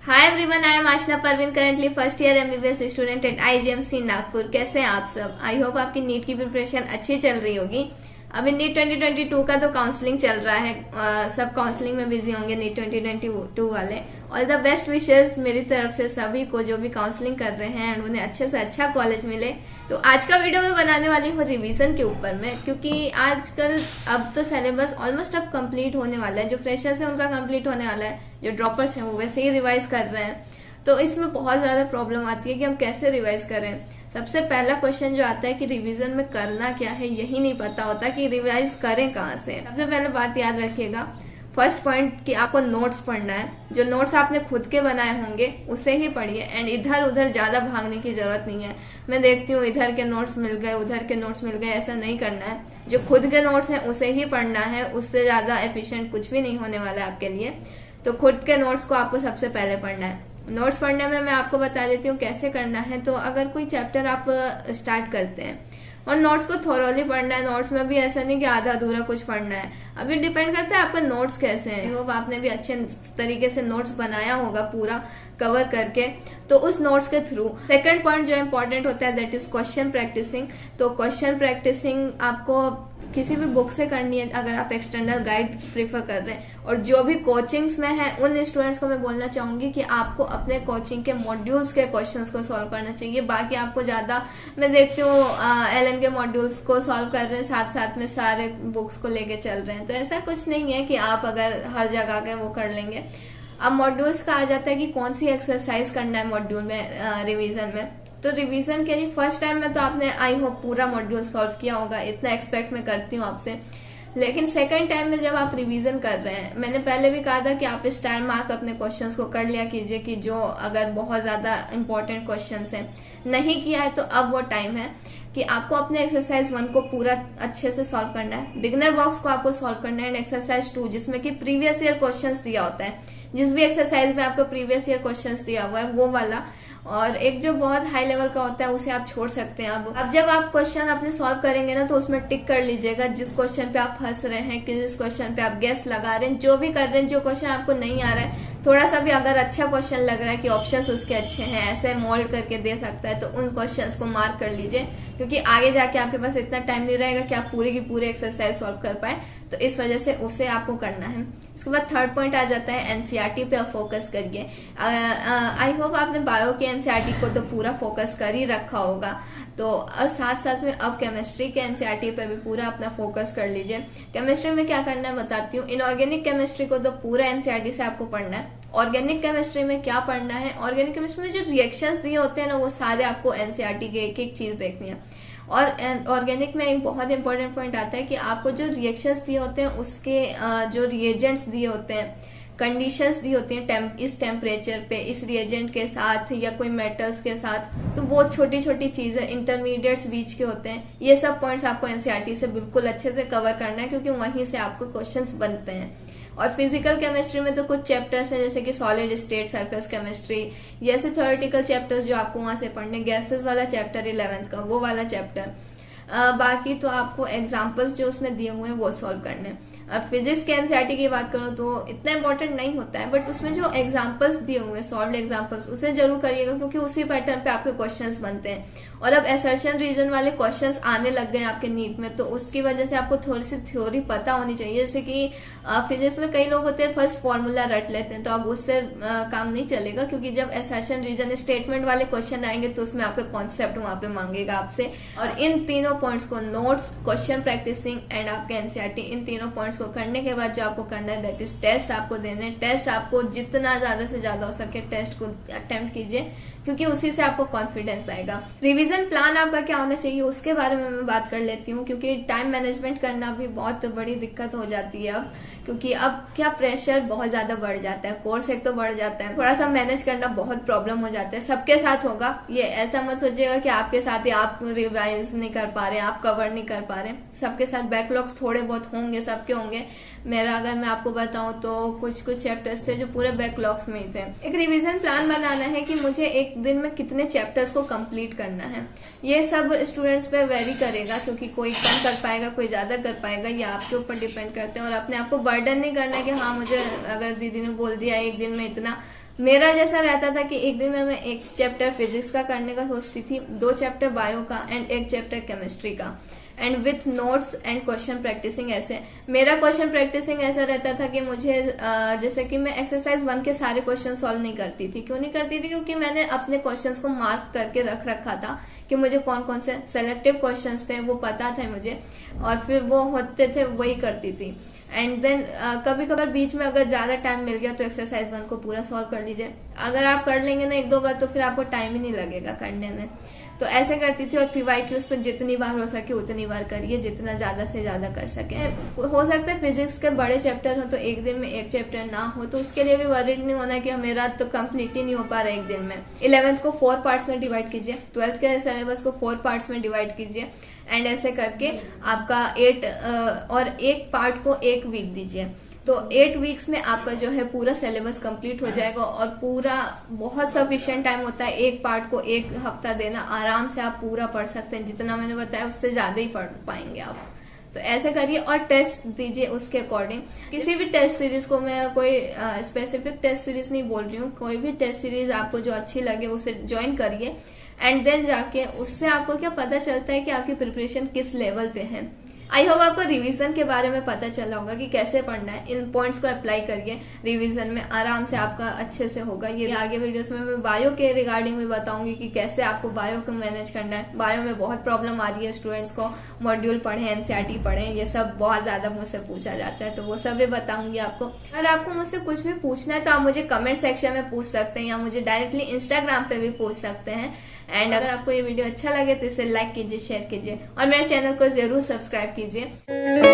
Hi everyone, I am Aashna Parveen, currently first year MBBS student at IGMC Nagpur. कैसे हैं आप सब? आई होप आपकी नीट की प्रिपरेशन अच्छी चल रही होगी। अभी नीट 2022 का तो काउंसलिंग चल रहा है, सब काउंसलिंग में बिजी होंगे नीट 2022 वाले। ऑल द बेस्ट विशेस मेरी तरफ से सभी को जो भी काउंसलिंग कर रहे हैं एंड उन्हें अच्छे से अच्छा कॉलेज मिले। तो आज का वीडियो मैं बनाने वाली हूँ रिवीजन के ऊपर में, क्योंकि आजकल अब तो सिलेबस ऑलमोस्ट अब कंप्लीट होने वाला है। जो फ्रेशर्स है उनका कंप्लीट होने वाला है, जो ड्रॉपर्स हैं वो वैसे ही रिवाइज कर रहे हैं। तो इसमें बहुत ज्यादा प्रॉब्लम आती है कि हम कैसे रिवाइज करें। सबसे पहला क्वेश्चन जो आता है कि रिवीजन में करना क्या है, यही नहीं पता होता कि रिवाइज करें कहाँ से। सबसे पहले बात याद रखिएगा, फर्स्ट पॉइंट कि आपको नोट्स पढ़ना है। जो नोट्स आपने खुद के बनाए होंगे उसे ही पढ़िए एंड इधर उधर ज्यादा भागने की जरूरत नहीं है। मैं देखती हूँ इधर के नोट्स मिल गए, उधर के नोट्स मिल गए, ऐसा नहीं करना है। जो खुद के नोट्स हैं उसे ही पढ़ना है, उससे ज्यादा एफिशिएंट कुछ भी नहीं होने वाला है आपके लिए। तो खुद के नोट्स को आपको सबसे पहले पढ़ना है। नोट्स पढ़ने में मैं आपको बता देती हूँ कैसे करना है। तो अगर कोई चैप्टर आप स्टार्ट करते हैं और नोट्स को थोरोली पढ़ना है, नोट्स में भी ऐसा नहीं कि आधा अधूरा कुछ पढ़ना है। अभी डिपेंड करता है आपका नोट्स कैसे हैं। होप आपने भी अच्छे तरीके से नोट्स बनाया होगा पूरा कवर करके, तो उस नोट्स के थ्रू। सेकंड पॉइंट जो इम्पोर्टेंट होता है दैट इज क्वेश्चन प्रैक्टिसिंग। तो क्वेश्चन प्रैक्टिसिंग आपको किसी भी बुक से करनी है अगर आप एक्सटर्नल गाइड प्रीफर कर रहे हैं। और जो भी कोचिंग्स में है उन स्टूडेंट्स को मैं बोलना चाहूंगी कि आपको अपने कोचिंग के मॉड्यूल्स के क्वेश्चंस को सॉल्व करना चाहिए। बाकी आपको ज्यादा, मैं देखती हूँ एलएन के मॉड्यूल्स को सॉल्व कर रहे हैं, साथ साथ में सारे बुक्स को लेके चल रहे हैं। तो ऐसा कुछ नहीं है कि आप अगर हर जगह के वो कर लेंगे। अब मॉड्यूल्स का आ जाता है कि कौन सी एक्सरसाइज करना है मॉड्यूल में रिवीजन में। तो रिवीजन के लिए फर्स्ट टाइम में तो आपने आई होप पूरा मॉड्यूल सॉल्व किया होगा, इतना एक्सपेक्ट मैं करती हूँ आपसे। लेकिन सेकंड टाइम में जब आप रिवीजन कर रहे हैं, मैंने पहले भी कहा था कि आप स्टार मार्क अपने क्वेश्चंस को कर लिया कीजिए कि जो अगर बहुत ज्यादा इंपॉर्टेंट क्वेश्चंस हैं। नहीं किया है तो अब वो टाइम है कि आपको अपने एक्सरसाइज 1 को पूरा अच्छे से सॉल्व करना है। बिगनर बॉक्स को आपको सॉल्व करना है एंड एक्सरसाइज 2 जिसमें कि प्रीवियस ईयर क्वेश्चंस दिया होता है, जिस भी एक्सरसाइज में आपको प्रीवियस ईयर क्वेश्चंस दिया हुआ है वो वाला। और एक जो बहुत हाई लेवल का होता है उसे आप छोड़ सकते हैं। अब जब आप क्वेश्चन अपने सॉल्व करेंगे ना, तो उसमें टिक कर लीजिएगा जिस क्वेश्चन पे आप फंस रहे हैं, किस क्वेश्चन पे आप गेस लगा रहे हैं, जो भी कर रहे हैं। जो क्वेश्चन आपको नहीं आ रहा है, थोड़ा सा भी अगर अच्छा क्वेश्चन लग रहा है कि ऑप्शंस उसके अच्छे हैं, ऐसे मोल्ड करके दे सकता है, तो उन क्वेश्चंस को मार्क कर लीजिए। क्योंकि आगे जाके आपके पास इतना टाइम नहीं रहेगा कि आप पूरी की पूरी एक्सरसाइज सॉल्व कर पाए। तो इस वजह से उसे आपको करना है। इसके बाद थर्ड पॉइंट आ जाता है एनसीईआरटी पे फोकस करिए। आई होप आपने बायो के एनसीईआरटी को तो पूरा फोकस कर ही रखा होगा। तो और साथ साथ में अब केमिस्ट्री के एनसीईआरटी पे भी पूरा अपना फोकस कर लीजिए। केमिस्ट्री में क्या करना है बताती हूँ। इनऑर्गेनिक केमिस्ट्री को तो पूरा एनसीईआरटी से आपको पढ़ना है। ऑर्गेनिक केमिस्ट्री में क्या पढ़ना है, ऑर्गेनिक केमिस्ट्री में जो रिएक्शंस दिए होते हैं ना, वो सारे आपको एनसीईआरटी के एक एक चीज देखनी है। और ऑर्गेनिक में एक बहुत इंपॉर्टेंट पॉइंट आता है कि आपको जो रिएक्शंस दिए होते हैं उसके जो रिएजेंट्स दिए होते हैं, कंडीशंस दी होती हैं इस टेम्परेचर पे, इस रिएजेंट के साथ या कोई मेटल्स के साथ, तो वो छोटी छोटी चीजें इंटरमीडिएट्स बीच के होते हैं। ये सब पॉइंट्स आपको एनसीईआरटी से बिल्कुल अच्छे से कवर करना है, क्योंकि वहीं से आपको क्वेश्चंस बनते हैं। और फिजिकल केमिस्ट्री में तो कुछ चैप्टर्स हैं जैसे कि सॉलिड स्टेट, सरफेस केमिस्ट्री, ये ऐसे थ्योरेटिकल चैप्टर्स जो आपको वहां से पढ़ने। गैसेस वाला चैप्टर 11th का, वो वाला चैप्टर। बाकी तो आपको एग्जाम्पल्स जो उसमें दिए हुए हैं वो सॉल्व करने हैं। अब फिजिक्स के एनसीईआरटी की बात करूं तो इतना इंपॉर्टेंट नहीं होता है, बट उसमें जो एग्जाम्पल्स दिए हुए हैं, सॉल्व्ड एग्जाम्पल्स, उसे जरूर करिएगा, क्योंकि उसी पैटर्न पे आपके क्वेश्चंस बनते हैं। और अब असर्शन रीजन वाले क्वेश्चंस आने लग गए आपके नीट में, तो उसकी वजह से आपको थोड़ी सी थ्योरी पता होनी चाहिए। जैसे कि फिजिक्स में कई लोग होते हैं फर्स्ट फॉर्मूला रट लेते हैं, तो अब उससे काम नहीं चलेगा, क्योंकि जब असर्शन रीजन स्टेटमेंट वाले क्वेश्चन आएंगे तो उसमें आपके कॉन्सेप्ट वहां पे मांगेगा आपसे। और इन तीनों पॉइंट्स को, नोट्स, क्वेश्चन प्रैक्टिसिंग एंड आपके एनसीईआरटी, इन तीनों पॉइंट्स को करने के बाद जो आपको करना है दैट इज टेस्ट आपको देने। टेस्ट आपको जितना ज्यादा से ज्यादा हो सके टेस्ट को अटेम्प्ट कीजिए, क्योंकि उसी से आपको कॉन्फिडेंस आएगा। रिवीजन प्लान आपका क्या होना चाहिए उसके बारे में मैं बात कर लेती हूँ, क्योंकि टाइम मैनेजमेंट करना भी बहुत बड़ी दिक्कत हो जाती है अब। क्योंकि अब क्या प्रेशर बहुत ज्यादा बढ़ जाता है, कोर्स एक तो बढ़ जाता है, थोड़ा सा मैनेज करना बहुत प्रॉब्लम हो जाता है। सबके साथ होगा ये, ऐसा मत सोचिएगा कि आपके साथ ही आप रिवाइज नहीं कर पा रहे, आप कवर नहीं कर पा रहे। सबके साथ बैकलॉग्स थोड़े बहुत होंगे, सबके होंगे। मेरा अगर मैं आपको बताऊं तो कुछ चैप्टर्स थे जो पूरे बैकलॉग्स में ही थे। एक रिवीजन प्लान बनाना है कि मुझे एक दिन में कितने चैप्टर्स को कंप्लीट करना है। ये सब स्टूडेंट्स पे वेरी करेगा, क्योंकि कोई कम कर पाएगा, कोई ज्यादा कर पाएगा, ये आपके ऊपर डिपेंड करते हैं। और अपने आप को बर्डन नहीं करना है कि हाँ मुझे अगर दीदी ने बोल दिया एक दिन में इतना, मेरा जैसा रहता था कि एक दिन में मैं एक चैप्टर फिजिक्स का करने का सोचती थी, 2 चैप्टर बायो का एंड 1 चैप्टर केमिस्ट्री का, and with notes and question practicing. ऐसे मेरा क्वेश्चन प्रैक्टिसिंग ऐसा रहता था कि मुझे जैसे कि मैं एक्सरसाइज 1 के सारे क्वेश्चन सॉल्व नहीं करती थी। क्यों नहीं करती थी? क्योंकि मैंने अपने क्वेश्चंस को मार्क करके रख रखा था कि मुझे कौन कौन से सेलेक्टिव क्वेश्चंस थे वो पता थे मुझे, और फिर वो होते थे वही करती थी। एंड देन कभी कभार बीच में अगर ज्यादा टाइम मिल गया तो एक्सरसाइज 1 को पूरा सॉल्व कर लीजिए। अगर आप कर लेंगे ना 1-2 बार तो फिर आपको टाइम ही नहीं लगेगा करने में। तो ऐसे करती थी। और PYQs तो जितनी बार हो सके उतनी बार करिए, जितना ज्यादा से ज्यादा कर सके। हो सकता है फिजिक्स के बड़े चैप्टर हो तो एक दिन में 1 चैप्टर ना हो, तो उसके लिए भी वरीड नहीं होना कि मेरा तो कंप्लीट ही नहीं हो पा रहा एक दिन में। 11th को 4 पार्ट्स में डिवाइड कीजिए, 12th के सिलेबस को 4 पार्ट्स में डिवाइड कीजिए, एंड ऐसे करके आपका 8 और एक पार्ट को 1 वीक दीजिए। तो 8 वीक्स में आपका जो है पूरा सिलेबस कंप्लीट हो जाएगा, और पूरा बहुत सफिशिएंट टाइम होता है। एक पार्ट को 1 हफ्ता देना, आराम से आप पूरा पढ़ सकते हैं। जितना मैंने बताया उससे ज्यादा ही पढ़ पाएंगे आप। तो ऐसे करिए और टेस्ट दीजिए उसके अकॉर्डिंग। किसी भी टेस्ट सीरीज को, मैं कोई स्पेसिफिक टेस्ट सीरीज नहीं बोल रही हूँ, कोई भी टेस्ट सीरीज आपको जो अच्छी लगे उसे ज्वाइन करिए, एंड देन जाके उससे आपको क्या पता चलता है कि आपकी प्रिपरेशन किस लेवल पे है। आई होप आपको रिवीजन के बारे में पता चला होगा कि कैसे पढ़ना है। इन पॉइंट्स को अप्लाई करिए रिवीजन में, आराम से आपका अच्छे से होगा। ये आगे वीडियोस में मैं बायो के रिगार्डिंग भी बताऊंगी कि कैसे आपको बायो को मैनेज करना है। बायो में बहुत प्रॉब्लम आ रही है स्टूडेंट्स को, मॉड्यूल पढ़े, NCERT पढ़े, ये सब बहुत ज्यादा मुझसे पूछा जाता है, तो वो सब भी बताऊंगी आपको। अगर आपको मुझसे कुछ भी पूछना है तो आप मुझे कमेंट सेक्शन में पूछ सकते हैं, या मुझे डायरेक्टली इंस्टाग्राम पे भी पूछ सकते हैं। एंड अगर आपको ये वीडियो अच्छा लगे तो इसे लाइक कीजिए, शेयर कीजिए, और मेरे चैनल को जरूर सब्सक्राइब कीजिए।